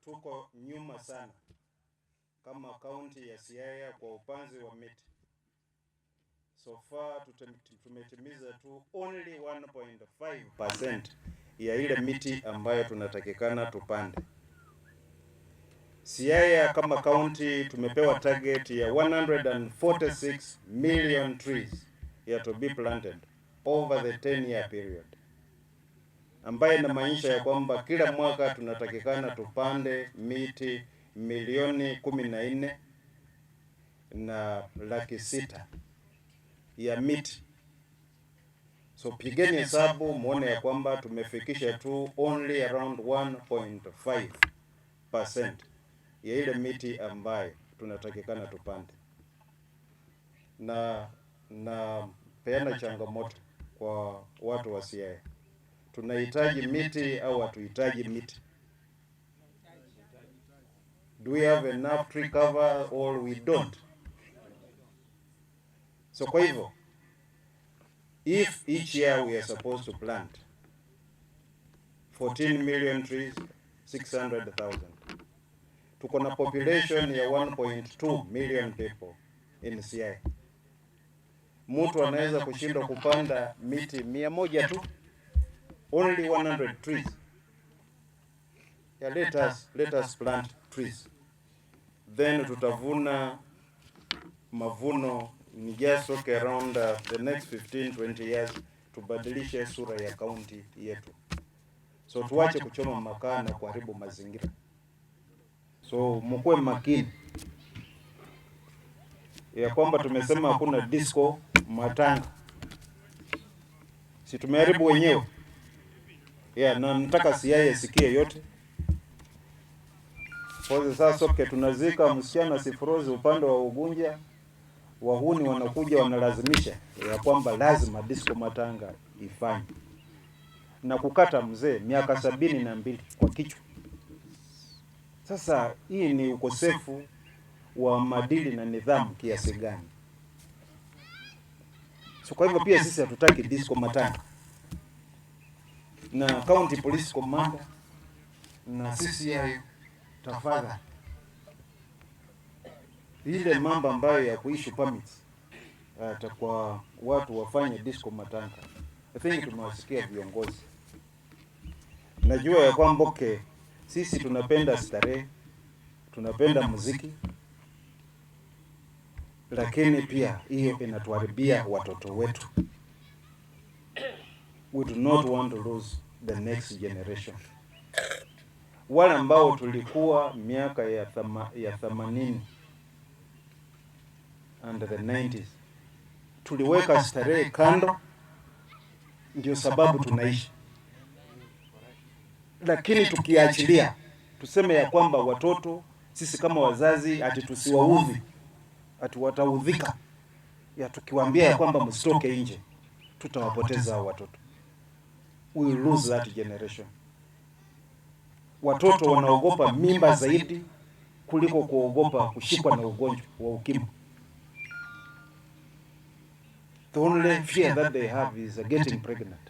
tuko nyuma sana kama kaunti ya Siaya kwa upanzi wa miti. So far tumetimiza tu only 1.5% ya ile miti ambayo tunatakikana tupande. Siaya kama kaunti tumepewa target ya 146 million trees ya to be planted over the 10-year period, ambayo inamaanisha ya kwamba kila mwaka tunatakikana tupande miti milioni 14,600,000 ya miti. So pigeni hesabu muone ya kwamba tumefikisha tu only around 1.5% ya ile miti ambayo tunatakikana tupande. Na peana changamoto kwa watu wa Siaya. Tunahitaji miti au hatuhitaji miti? Do we have enough tree cover or we don't? So kwa hivyo, if each year we are supposed to plant 14 million trees, 600,000. Tuko na population ya 1.2 million people in Siaya. Mtu anaweza kushindwa kupanda miti 100 tu, only 100 trees. Yeah, let us plant trees. Then tutavuna mavuno ni just okay around the next 15-20 years tubadilishe sura ya kaunti yetu. So tuache kuchoma makaa na kuharibu mazingira. So mkuwe makini ya kwamba tumesema hakuna disco matanga. Si tumeharibu wenyewe. Yeah, na nataka Siaya sikie yote. Kwa sasa soke tunazika msichana Sifrozi upande wa Ugunja, wahuni wanakuja wanalazimisha ya kwamba lazima disco matanga ifanye. Na kukata mzee miaka 72 kwa kichwa. Sasa hii ni ukosefu wa maadili na nidhamu kiasi gani? So kwa hivyo pia sisi hatutaki disco matanga. Na county police commander na sisi ya tafadhali, ile mambo ambayo ya kuissue permits kwa watu wafanye disco matanga, I think tumewasikia viongozi. Najua ya kwamba okay, sisi tunapenda starehe, tunapenda muziki, lakini pia hiyo inatuharibia watoto wetu. We do not want to lose the next generation. Wale ambao tulikuwa miaka ya 80 and the 90s, tuliweka starehe kando, ndio sababu tunaishi. Lakini tukiachilia, tuseme ya kwamba watoto, sisi kama wazazi ati tusiwaudhi, ati wataudhika, ya tukiwaambia ya kwamba msitoke nje, tutawapoteza watoto. We will lose that generation. Watoto wanaogopa mimba zaidi kuliko kuogopa kushikwa na ugonjwa wa ukimwi. The only fear that they have is getting pregnant.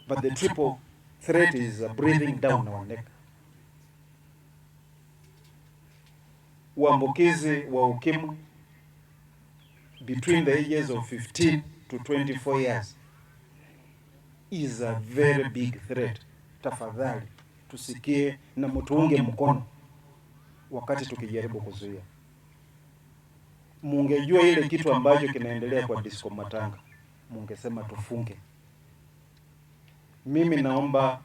But the triple threat is breathing down our neck. Uambukizi wa ukimwi between the ages of 15 to 24 years is a very big threat. Tafadhali tusikie na mtuunge mkono wakati tukijaribu kuzuia. Mungejua ile kitu ambacho kinaendelea kwa disco matanga, mungesema tufunge. Mimi naomba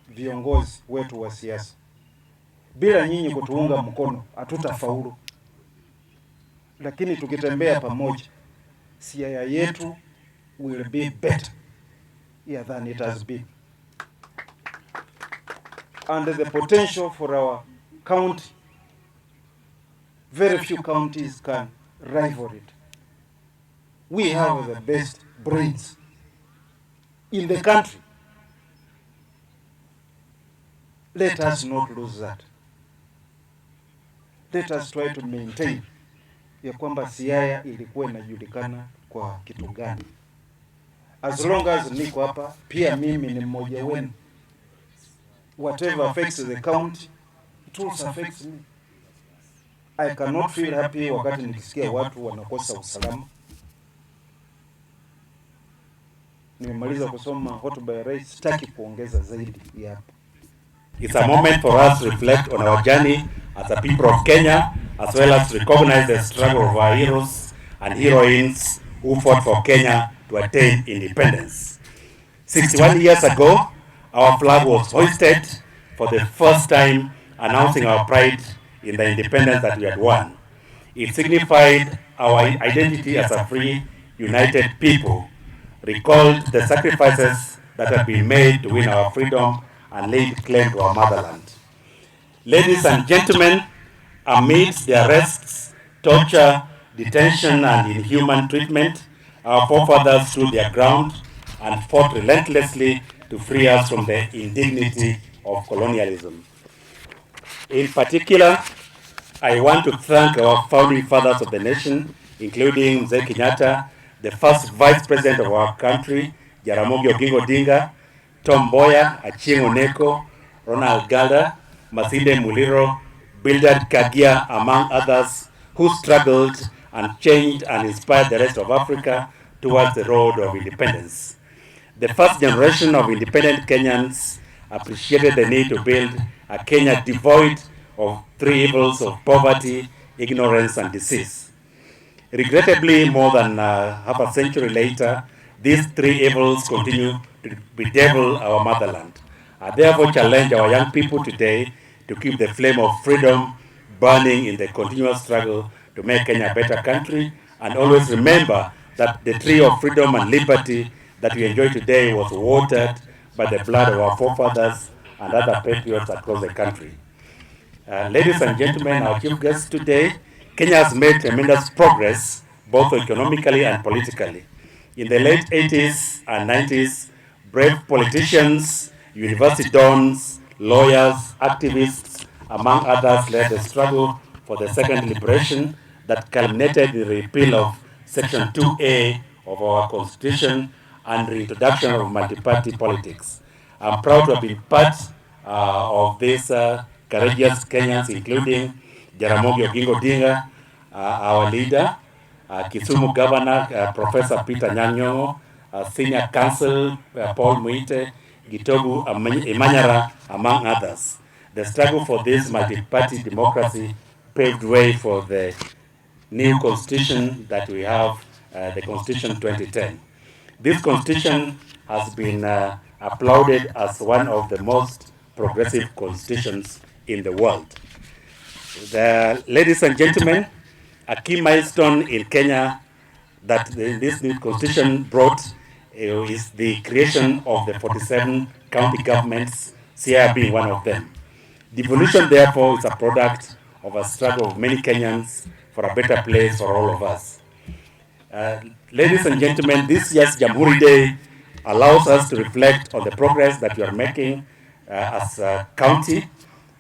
viongozi wetu wa siasa, bila nyinyi kutuunga mkono hatutafaulu. Lakini tukitembea pamoja, Siaya yetu will be better than it has been. And the potential for our county, very few counties can rival it. We have the best brains in the country. Let us not lose that. Let us try to maintain ya kwamba Siaya ilikuwa inajulikana kwa kitu gani. As long as niko hapa, pia mimi ni mmoja wenu. Whatever affects the county, truth affects me. I cannot feel happy wakati nikisikia watu wanakosa usalama. Nimemaliza kusoma hotuba ya rais, sitaki kuongeza zaidi hapo. It's a moment for us to reflect on our journey as a people of Kenya, as well as recognize the struggle of our heroes and heroines who fought for Kenya to attain independence. 61 years ago, our flag was hoisted for the first time, announcing our pride in the independence that we had won. It signified our identity as a free, united people, recalled the sacrifices that had been made to win our freedom, and laid claim to our motherland. Ladies and gentlemen, amidst the arrests, torture, detention, and inhuman treatment, our forefathers stood their ground and fought relentlessly to free us from the indignity of colonialism. In particular, I want to thank our founding fathers of the nation, including Mzee Kenyatta, the first vice president of our country, Jaramogi Oginga Odinga, Tom Mboya, Achieng' Oneko, Ronald Gada, Masinde Muliro, Bildad Kagia, among others, who struggled and changed and inspired the rest of Africa towards the road of independence. The first generation of independent Kenyans appreciated the need to build a Kenya devoid of three evils of poverty, ignorance, and disease. Regrettably, more than half a century later, these three evils continue to bedevil our motherland. I therefore challenge our young people today to keep the flame of freedom burning in the continuous struggle to make Kenya a better country, and always remember that the tree of freedom and liberty that we enjoy today was watered by the blood of our forefathers and other patriots across the country. Ladies and gentlemen, our chief guests today, Kenya has made tremendous progress both economically and politically. In the late 80s and 90s, brave politicians, university dons, lawyers, activists, among others, led the struggle for the second liberation that culminated in the repeal of Section 2A of our Constitution and the introduction of multi-party politics. I'm proud to have been part of these courageous Kenyans, including Jaramogi Oginga Odinga, our leader, Kisumu Governor, Professor Peter Nyanyongo, Senior Counsel, Paul Muite, Gitogu Imanyara, among others. The struggle for this multi-party democracy paved way for the new constitution that we have, the Constitution 2010. This constitution has been applauded as one of the most progressive constitutions in the world. Ladies and gentlemen, a key milestone in Kenya that this new constitution brought is the creation of the 47 county governments, Siaya being one of them. Devolution, therefore, is a product of a struggle of many Kenyans for a better place for all of us. Ladies and gentlemen, this year's Jamhuri Day allows us to reflect on the progress that we are making as a county,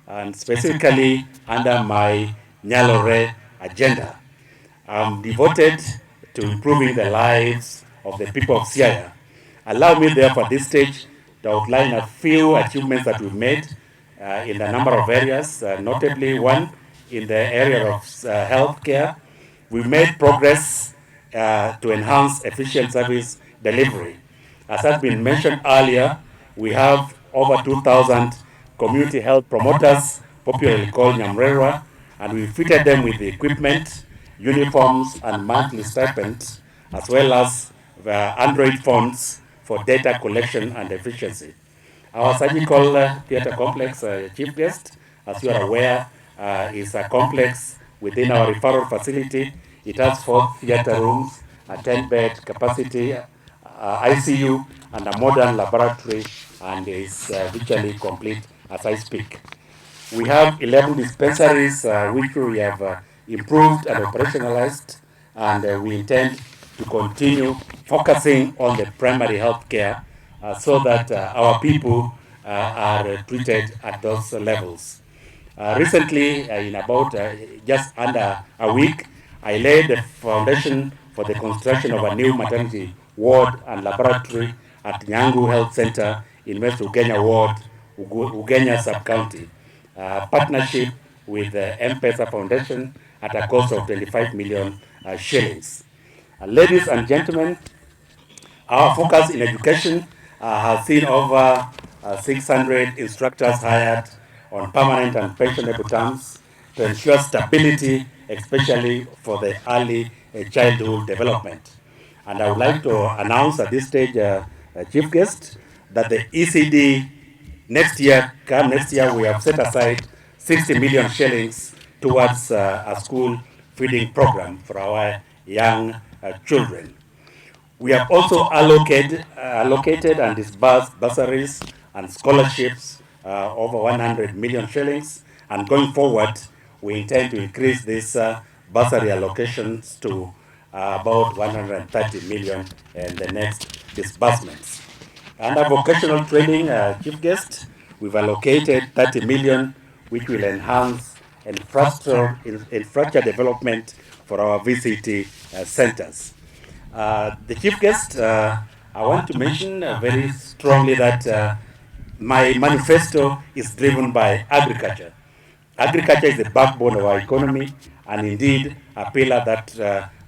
and specifically under my Nyalore agenda. I'm devoted to improving the lives of the people of Siaya. Allow me, therefore, at this stage to outline a few achievements that we've made in a number of areas, notably one in the area of healthcare. We've made progress to enhance efficient service delivery. As has been mentioned earlier, we have over 2,000 community health promoters, popularly called Nyamrerwa, and we fitted them with the equipment, uniforms, and monthly stipends, as well as Android phones for data collection and efficiency. Our surgical theater complex, chief guest, as you are aware, is a complex within our referral facility. It has 4 theater rooms, a 10-bed capacity, ICU, and a modern laboratory, and is virtually complete as I speak. We have 11 dispensaries which we have improved and operationalized, and we intend to continue focusing on the primary health care so that our people are treated at those levels. Recently, in about just under a week, I laid the foundation for the construction of a new maternity ward and laboratory at Nyangu Health Center in West Ugenya Ward, Ugenya Sub-County. partnership with the M-Pesa Foundation at a cost of 25 million shillings. Ladies and gentlemen, our focus in education has seen over 600 instructors hired on permanent and pensionable terms to ensure stability, especially for the early childhood development. And I would like to announce at this stage, Chief Guest, that the ECD next year, we have set aside 60 million shillings towards a school feeding program for our young children. We have also allocated and disbursed bursaries and scholarships over 100 million shillings. And going forward, we intend to increase these bursary allocations to about 130 million in the next disbursements. Under vocational training, Chief Guest, we've allocated 30 million, which will enhance infrastructure development for our VCT centers. The Chief Guest, I want to mention very strongly that my manifesto is driven by agriculture. Agriculture is the backbone of our economy and indeed a pillar that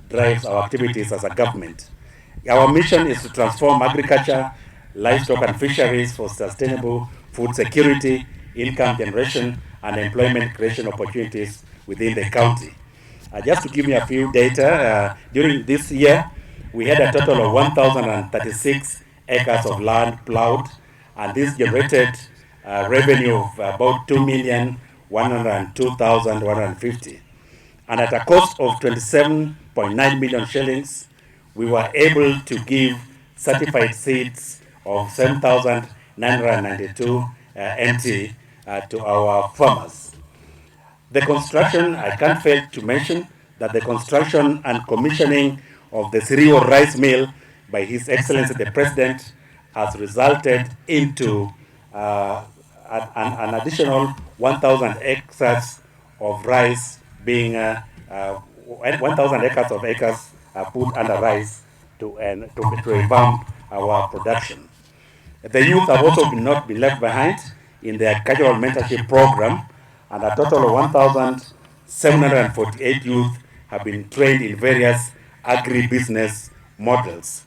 drives our activities as a government. Our mission is to transform agriculture, livestock and fisheries for sustainable food security, income generation, and employment creation opportunities within the county. Just to give you a few data, during this year, we had a total of 1,036 acres of land plowed, and this generated revenue of about 2,102,150. And at a cost of 27.9 million shillings, we were able to give certified seeds of 7,992 NT to our farmers. The construction, I can't fail to mention that the construction and commissioning of the Sirio rice mill by His Excellency the President has resulted into an additional 1,000 acres of rice being 1,000 acres of put under rice to revamp our production. The youth have also not been left behind in the agricultural mentorship program, and a total of 1,748 youth have been trained in various agribusiness models.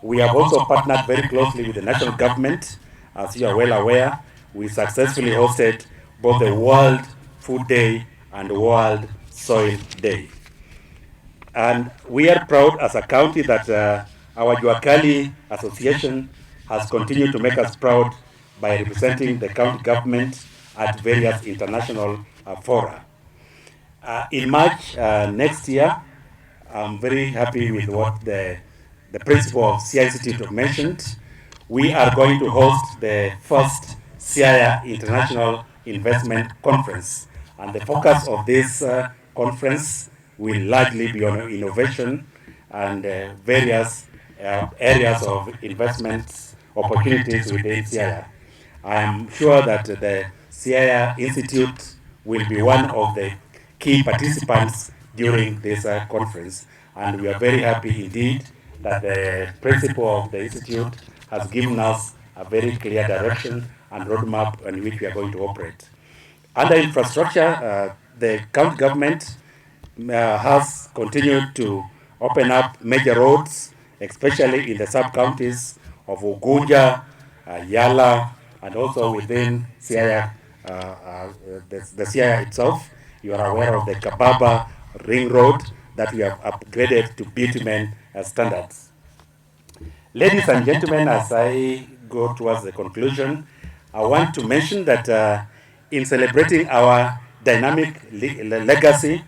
We have also partnered very closely with the national government. As you are well aware, we successfully hosted both the World Food Day and World Soil Day. And we are proud as a county that our Juakali Association has continued to make us proud by representing the county government at various international fora. In March next year, I'm very happy with what the principal of CIA Institute mentioned. We are going to host the first CIA International Investment Conference. And the focus of this conference will largely be on innovation and various areas of investment opportunities within CIA. I am sure that the CIA Institute will be one of the key participants during this conference, and we are very happy indeed that the principal of the Institute has given us a very clear direction and roadmap on which we are going to operate. Under infrastructure, the county government has continued to open up major roads, especially in the sub-counties of Ugunja, Yala, and also within Siaya, the Siaya itself. You are aware of the Kababa Ring Road that we have upgraded to bitumen standards. Ladies and gentlemen, as I go towards the conclusion, I want to mention that in celebrating our dynamic legacy,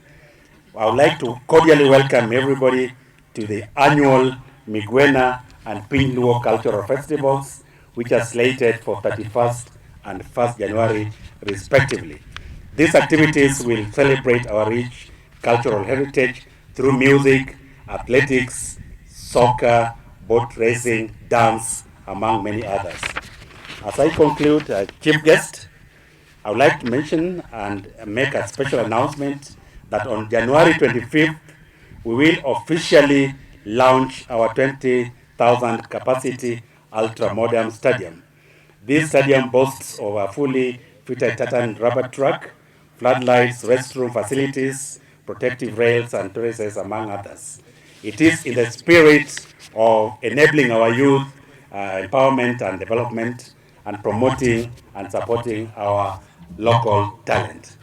I would like to cordially welcome everybody to the annual Migwena and Pinluo Cultural Festivals, which are slated for 31st and 1st January, respectively. These activities will celebrate our rich cultural heritage through music, athletics, soccer, boat racing, dance, among many others. As I conclude, Chief Guest, I would like to mention and make a special announcement that on January 25th, we will officially launch our 20,000 capacity ultra-modern stadium. This stadium boasts of a fully fitted tartan rubber track, floodlights, restroom facilities, protective rails, and terraces, among others. It is in the spirit of enabling our youth empowerment and development, and promoting and supporting our local talent.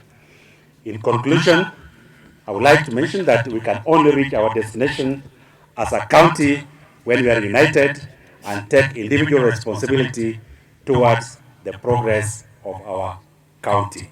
In conclusion, I would like to mention that we can only reach our destination as a county when we are united and take individual responsibility towards the progress of our county.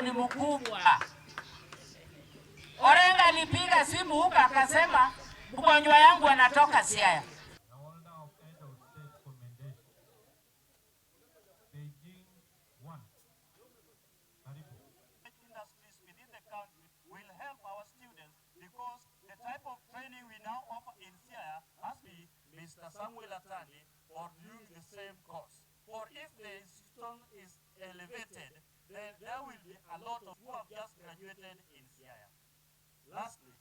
Ni mkubwa. Orenga alipiga simu huko akasema mgonjwa yangu anatoka Siaya. Industries within the country will help our students because the type of training we now offer in Siaya has been Mr. Samuel Atandi or doing the same course. For if the institution is elevated, then there will be a lot of who have just graduated in Siaya. Lastly,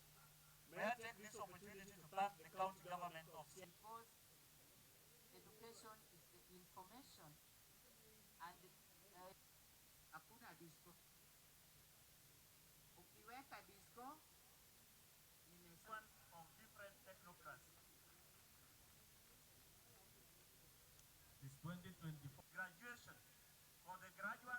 may I take this opportunity to thank the county government of Siaya. Because education is the information and hakuna disco. Ukiweka disco, One of different technocrats. This 2024 graduation for the graduate